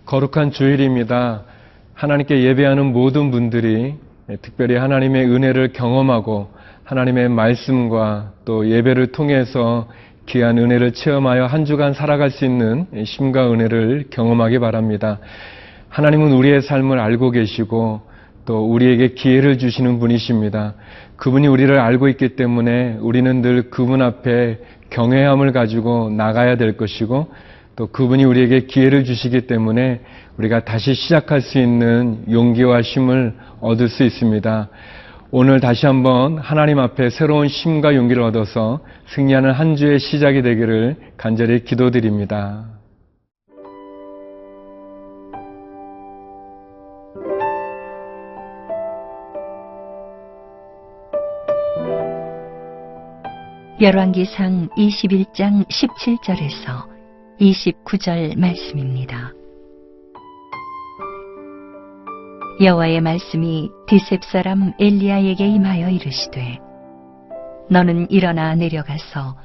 거룩한 주일입니다. 하나님께 예배하는 모든 분들이 특별히 하나님의 은혜를 경험하고 하나님의 말씀과 또 예배를 통해서 귀한 은혜를 체험하여 한 주간 살아갈 수 있는 힘과 은혜를 경험하기 바랍니다. 하나님은 우리의 삶을 알고 계시고 또 우리에게 기회를 주시는 분이십니다. 그분이 우리를 알고 있기 때문에 우리는 늘 그분 앞에 경외함을 가지고 나가야 될 것이고 또 그분이 우리에게 기회를 주시기 때문에 우리가 다시 시작할 수 있는 용기와 힘을 얻을 수 있습니다. 오늘 다시 한번 하나님 앞에 새로운 힘과 용기를 얻어서 승리하는 한 주의 시작이 되기를 간절히 기도드립니다. 열왕기상 21장 17절에서 29절 말씀입니다. 여호와의 말씀이 디셉 사람 엘리야에게 임하여 이르시되 너는 일어나 내려가서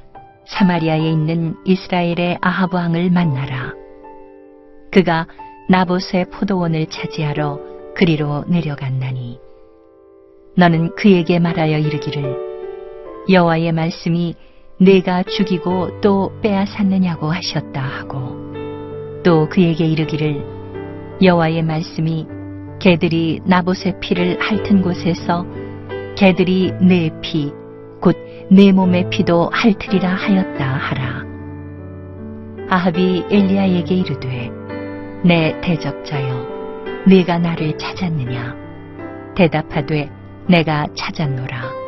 사마리아에 있는 이스라엘의 아합 왕을 만나라. 그가 나봇의 포도원을 차지하러 그리로 내려갔나니 너는 그에게 말하여 이르기를 여호와의 말씀이 내가 죽이고 또 빼앗았느냐고 하셨다 하고 또 그에게 이르기를 여호와의 말씀이 개들이 나봇의 피를 핥은 곳에서 개들이 내 피 곧 내 몸의 피도 핥으리라 하였다 하라. 아합이 엘리야에게 이르되 내 대적자여 네가 나를 찾았느냐. 대답하되 내가 찾았노라.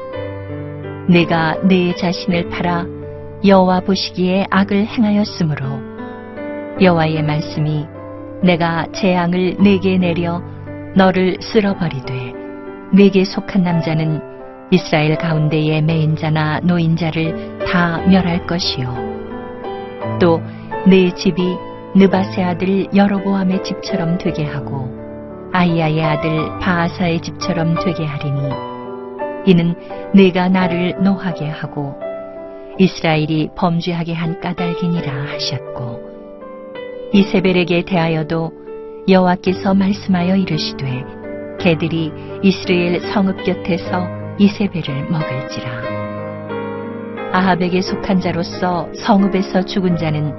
내가 내 자신을 팔아 여호와 보시기에 악을 행하였으므로 여호와의 말씀이 내가 재앙을 내게 내려 너를 쓸어버리되 내게 속한 남자는 이스라엘 가운데의 매인자나 노인자를 다 멸할 것이요 또 내 집이 느바세 아들 여로보암의 집처럼 되게 하고 아이야의 아들 바아사의 집처럼 되게 하리니 이는 내가 나를 노하게 하고 이스라엘이 범죄하게 한 까닭이니라 하셨고 이세벨에게 대하여도 여호와께서 말씀하여 이르시되 개들이 이스라엘 성읍 곁에서 이세벨을 먹을지라. 아합에게 속한 자로서 성읍에서 죽은 자는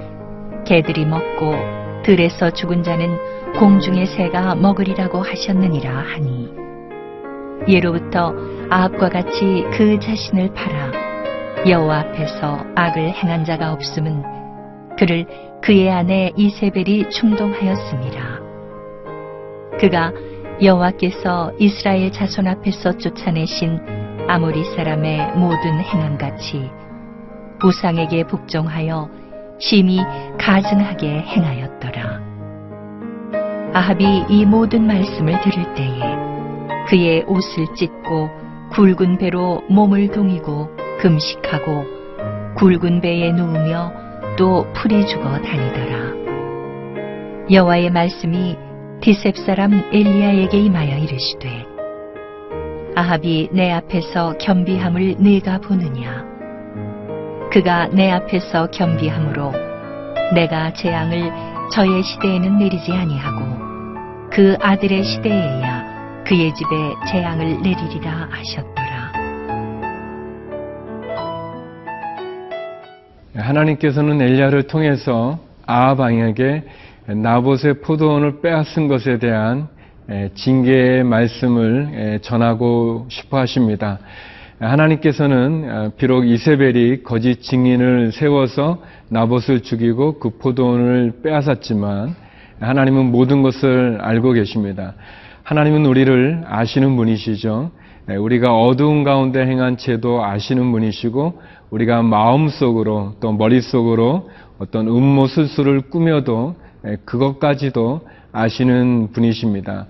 개들이 먹고 들에서 죽은 자는 공중의 새가 먹으리라고 하셨느니라 하니 예로부터 아합과 같이 그 자신을 팔아 여호와 앞에서 악을 행한 자가 없음은 그를 그의 아내 이세벨이 충동하였음이라. 그가 여호와께서 이스라엘 자손 앞에서 쫓아내신 아모리 사람의 모든 행함같이 우상에게 복종하여 심히 가증하게 행하였더라. 아합이 이 모든 말씀을 들을 때에 그의 옷을 찢고 굵은 배로 몸을 동이고 금식하고 굵은 배에 누우며 또 풀이 죽어 다니더라. 여호와의 말씀이 디셉 사람 엘리야에게 임하여 이르시되 아합이 내 앞에서 겸비함을 네가 보느냐. 그가 내 앞에서 겸비함으로 내가 재앙을 저의 시대에는 내리지 아니하고 그 아들의 시대에야 그의 집에 재앙을 내리리라 하셨더라. 하나님께서는 엘리야를 통해서 아합 왕에게 나봇의 포도원을 빼앗은 것에 대한 징계의 말씀을 전하고 싶어 하십니다. 하나님께서는 비록 이세벨이 거짓 증인을 세워서 나봇을 죽이고 그 포도원을 빼앗았지만 하나님은 모든 것을 알고 계십니다. 하나님은 우리를 아시는 분이시죠. 우리가 어두운 가운데 행한 죄도 아시는 분이시고 우리가 마음속으로 또 머릿속으로 어떤 음모 술수를 꾸며도 그것까지도 아시는 분이십니다.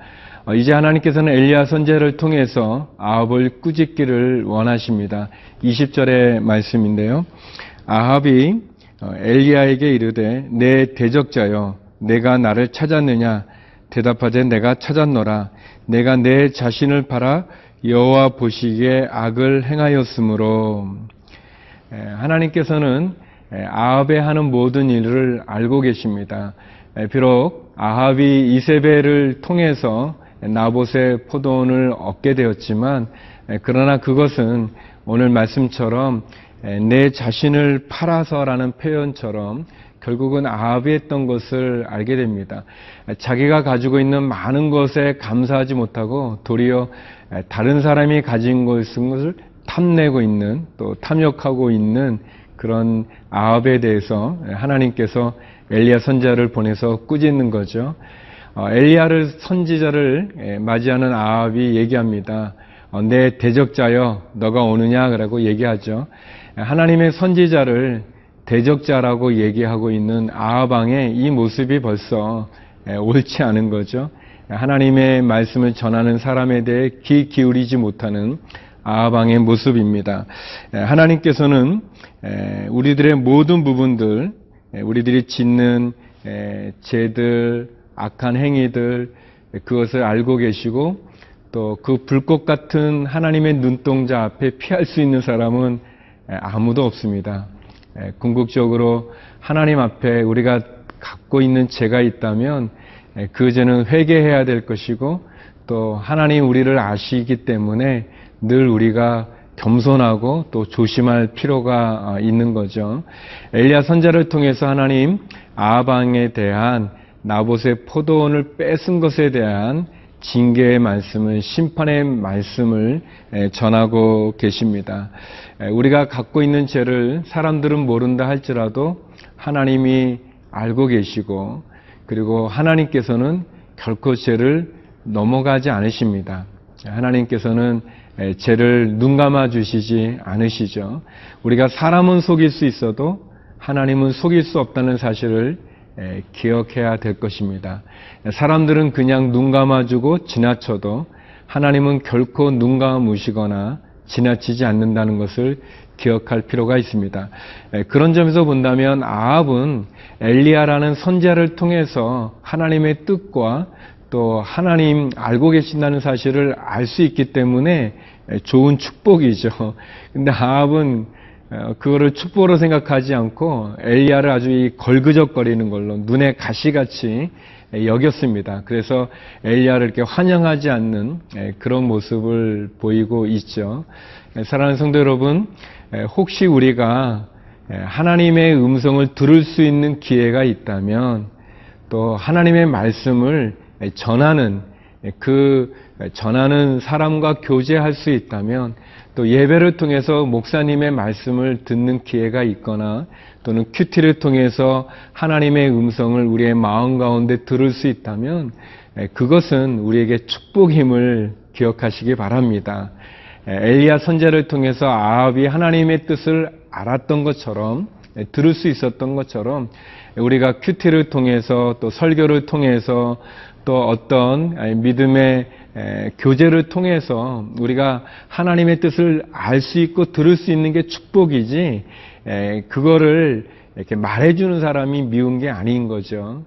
이제 하나님께서는 엘리야 선지자를 통해서 아합을 꾸짖기를 원하십니다. 20절의 말씀인데요. 아합이 엘리야에게 이르되 내 대적자여 내가 나를 찾았느냐 대답하되 내가 찾았노라 내가 내 자신을 팔아 여호와 보시기에 악을 행하였으므로 하나님께서는 아합의 하는 모든 일을 알고 계십니다. 비록 아합이 이세벨을 통해서 나봇의 포도원을 얻게 되었지만 그러나 그것은 오늘 말씀처럼 내 자신을 팔아서라는 표현처럼 결국은 아합이 했던 것을 알게 됩니다. 자기가 가지고 있는 많은 것에 감사하지 못하고 도리어 다른 사람이 가진 것을 탐내고 있는 또 탐욕하고 있는 그런 아합에 대해서 하나님께서 엘리야 선지자를 보내서 꾸짖는 거죠. 엘리야를 선지자를 맞이하는 아합이 얘기합니다. 내 대적자여 너가 오느냐라고 얘기하죠. 하나님의 선지자를 대적자라고 얘기하고 있는 아합 왕의 이 모습이 벌써 옳지 않은 거죠. 하나님의 말씀을 전하는 사람에 대해 귀 기울이지 못하는 아합 왕의 모습입니다. 하나님께서는 우리들의 모든 부분들, 우리들이 짓는 죄들, 악한 행위들 그것을 알고 계시고 또 그 불꽃 같은 하나님의 눈동자 앞에 피할 수 있는 사람은 아무도 없습니다. 궁극적으로 하나님 앞에 우리가 갖고 있는 죄가 있다면 그 죄는 회개해야 될 것이고 또 하나님 우리를 아시기 때문에 늘 우리가 겸손하고 또 조심할 필요가 있는 거죠. 엘리야 선지자를 통해서 하나님 아합 왕에 대한 나봇의 포도원을 뺏은 것에 대한 징계의 말씀을 심판의 말씀을 전하고 계십니다. 우리가 갖고 있는 죄를 사람들은 모른다 할지라도 하나님이 알고 계시고 그리고 하나님께서는 결코 죄를 넘어가지 않으십니다. 하나님께서는 죄를 눈감아 주시지 않으시죠. 우리가 사람은 속일 수 있어도 하나님은 속일 수 없다는 사실을 기억해야 될 것입니다. 사람들은 그냥 눈 감아주고 지나쳐도 하나님은 결코 눈 감으시거나 지나치지 않는다는 것을 기억할 필요가 있습니다. 그런 점에서 본다면 아합은 엘리야라는 선지자를 통해서 하나님의 뜻과 또 하나님 알고 계신다는 사실을 알 수 있기 때문에 좋은 축복이죠. 근데 아합은 그거를 축복으로 생각하지 않고 엘리야를 아주 걸그적거리는 걸로 눈에 가시같이 여겼습니다. 그래서 엘리야를 이렇게 환영하지 않는 그런 모습을 보이고 있죠. 사랑하는 성도 여러분, 혹시 우리가 하나님의 음성을 들을 수 있는 기회가 있다면 또 하나님의 말씀을 전하는 사람과 교제할 수 있다면 또 예배를 통해서 목사님의 말씀을 듣는 기회가 있거나 또는 큐티를 통해서 하나님의 음성을 우리의 마음 가운데 들을 수 있다면 그것은 우리에게 축복임을 기억하시기 바랍니다. 엘리야 선지자를 통해서 아합이 하나님의 뜻을 알았던 것처럼 들을 수 있었던 것처럼 우리가 큐티를 통해서 또 설교를 통해서 또 어떤 믿음의 교제를 통해서 우리가 하나님의 뜻을 알 수 있고 들을 수 있는 게 축복이지 그거를 이렇게 말해주는 사람이 미운 게 아닌 거죠.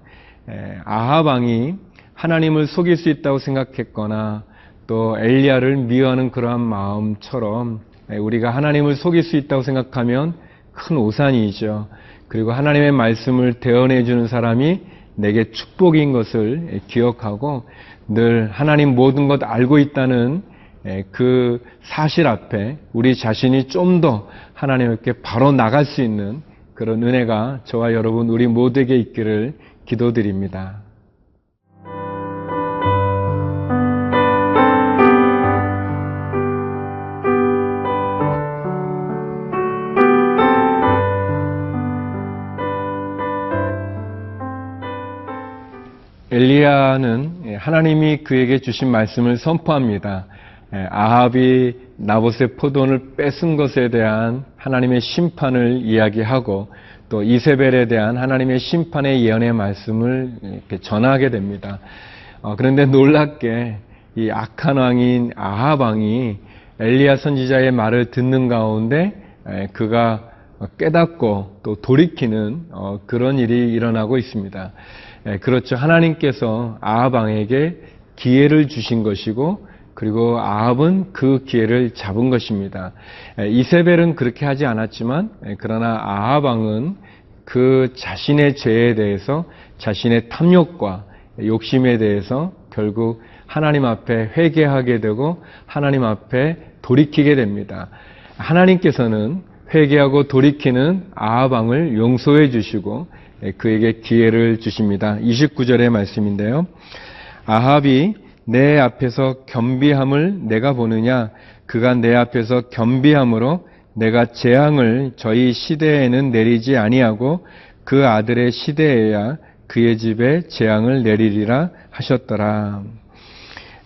아합 왕이 하나님을 속일 수 있다고 생각했거나 또 엘리야를 미워하는 그러한 마음처럼 우리가 하나님을 속일 수 있다고 생각하면 큰 오산이죠. 그리고 하나님의 말씀을 대언해주는 사람이 내게 축복인 것을 기억하고 늘 하나님 모든 것 알고 있다는 그 사실 앞에 우리 자신이 좀 더 하나님께 바로 나갈 수 있는 그런 은혜가 저와 여러분 우리 모두에게 있기를 기도드립니다. 엘리야는 하나님이 그에게 주신 말씀을 선포합니다. 아합이 나봇의 포도원을 뺏은 것에 대한 하나님의 심판을 이야기하고 또 이세벨에 대한 하나님의 심판의 예언의 말씀을 이렇게 전하게 됩니다. 그런데 놀랍게 이 악한 왕인 아합 왕이 엘리야 선지자의 말을 듣는 가운데 그가 깨닫고 또 돌이키는 그런 일이 일어나고 있습니다. 그렇죠. 하나님께서 아합 왕에게 기회를 주신 것이고 그리고 아합은 그 기회를 잡은 것입니다. 이세벨은 그렇게 하지 않았지만 그러나 아합 왕은 그 자신의 죄에 대해서 자신의 탐욕과 욕심에 대해서 결국 하나님 앞에 회개하게 되고 하나님 앞에 돌이키게 됩니다. 하나님께서는 회개하고 돌이키는 아합 왕을 용서해 주시고 그에게 기회를 주십니다. 29절의 말씀인데요. 아합이 내 앞에서 겸비함을 내가 보느냐? 그가 내 앞에서 겸비함으로 내가 재앙을 저희 시대에는 내리지 아니하고 그 아들의 시대에야 그의 집에 재앙을 내리리라 하셨더라.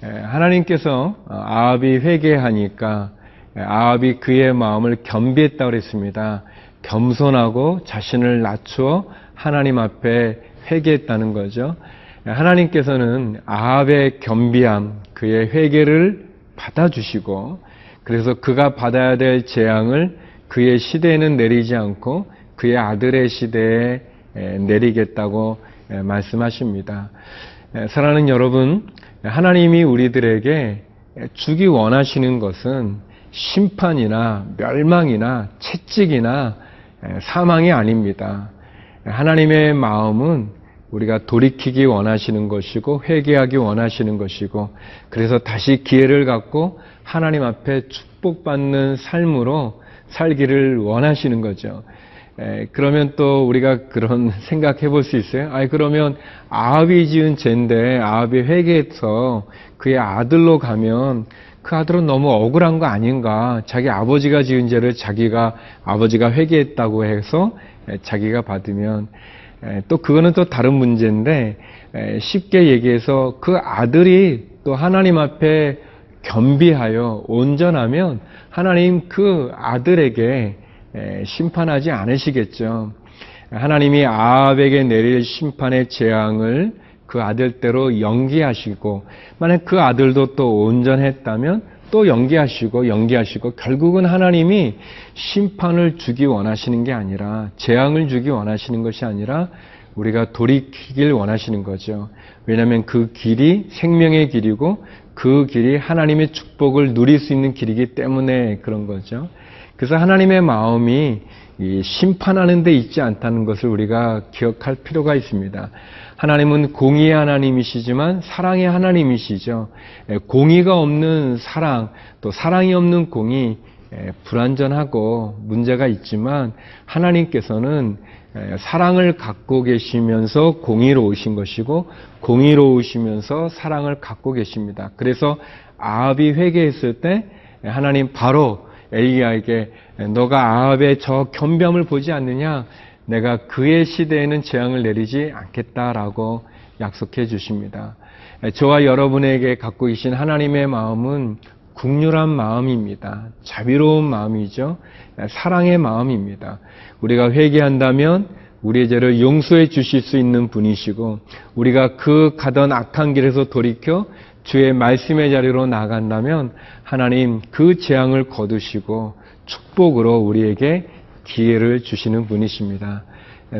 하나님께서 아합이 회개하니까 아합이 그의 마음을 겸비했다고 그랬습니다. 겸손하고 자신을 낮추어 하나님 앞에 회개했다는 거죠. 하나님께서는 아합의 겸비함, 그의 회개를 받아주시고 그래서 그가 받아야 될 재앙을 그의 시대에는 내리지 않고 그의 아들의 시대에 내리겠다고 말씀하십니다. 사랑하는 여러분, 하나님이 우리들에게 주기 원하시는 것은 심판이나 멸망이나 채찍이나 사망이 아닙니다. 하나님의 마음은 우리가 돌이키기 원하시는 것이고 회개하기 원하시는 것이고 그래서 다시 기회를 갖고 하나님 앞에 축복받는 삶으로 살기를 원하시는 거죠. 그러면 또 우리가 그런 생각해 볼 수 있어요. 그러면 아합이 지은 죄인데 아합이 회개해서 그의 아들로 가면 그 아들은 너무 억울한 거 아닌가? 자기 아버지가 지은 죄를 아버지가 회개했다고 해서 자기가 받으면 또 그거는 또 다른 문제인데 쉽게 얘기해서 그 아들이 또 하나님 앞에 겸비하여 온전하면 하나님 그 아들에게 심판하지 않으시겠죠. 하나님이 아합에게 내릴 심판의 재앙을 그 아들대로 연기하시고 만약 그 아들도 또 온전했다면 또 연기하시고 결국은 하나님이 심판을 주기 원하시는 게 아니라 재앙을 주기 원하시는 것이 아니라 우리가 돌이키길 원하시는 거죠. 왜냐하면 그 길이 생명의 길이고 그 길이 하나님의 축복을 누릴 수 있는 길이기 때문에 그런 거죠. 그래서 하나님의 마음이 심판하는 데 있지 않다는 것을 우리가 기억할 필요가 있습니다. 하나님은 공의의 하나님이시지만 사랑의 하나님이시죠. 공의가 없는 사랑, 또 사랑이 없는 공의, 불완전하고 문제가 있지만 하나님께서는 사랑을 갖고 계시면서 공의로우신 것이고 공의로우시면서 사랑을 갖고 계십니다. 그래서 아합이 회개했을 때 하나님 바로 엘리야에게 너가 아합의 저 겸비함을 보지 않느냐? 내가 그의 시대에는 재앙을 내리지 않겠다라고 약속해 주십니다. 저와 여러분에게 갖고 계신 하나님의 마음은 국률한 마음입니다. 자비로운 마음이죠. 사랑의 마음입니다. 우리가 회개한다면 우리의 죄를 용서해 주실 수 있는 분이시고 우리가 그 가던 악한 길에서 돌이켜 주의 말씀의 자리로 나간다면 하나님 그 재앙을 거두시고 축복으로 우리에게 기회를 주시는 분이십니다.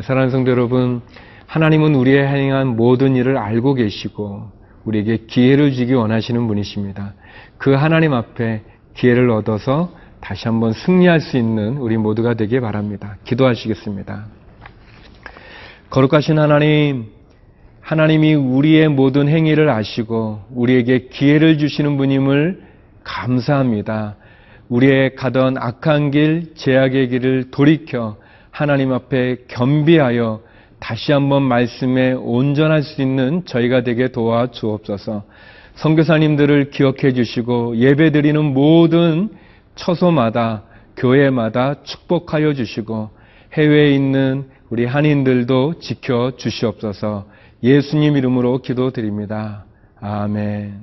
사랑하는 성도 여러분, 하나님은 우리의 행한 모든 일을 알고 계시고 우리에게 기회를 주기 원하시는 분이십니다. 그 하나님 앞에 기회를 얻어서 다시 한번 승리할 수 있는 우리 모두가 되길 바랍니다. 기도하시겠습니다. 거룩하신 하나님, 하나님이 우리의 모든 행위를 아시고 우리에게 기회를 주시는 분임을 감사합니다. 우리의 가던 악한 길, 죄악의 길을 돌이켜 하나님 앞에 겸비하여 다시 한번 말씀에 온전할 수 있는 저희가 되게 도와주옵소서. 선교사님들을 기억해 주시고 예배드리는 모든 처소마다 교회마다 축복하여 주시고 해외에 있는 우리 한인들도 지켜 주시옵소서. 예수님 이름으로 기도드립니다. 아멘.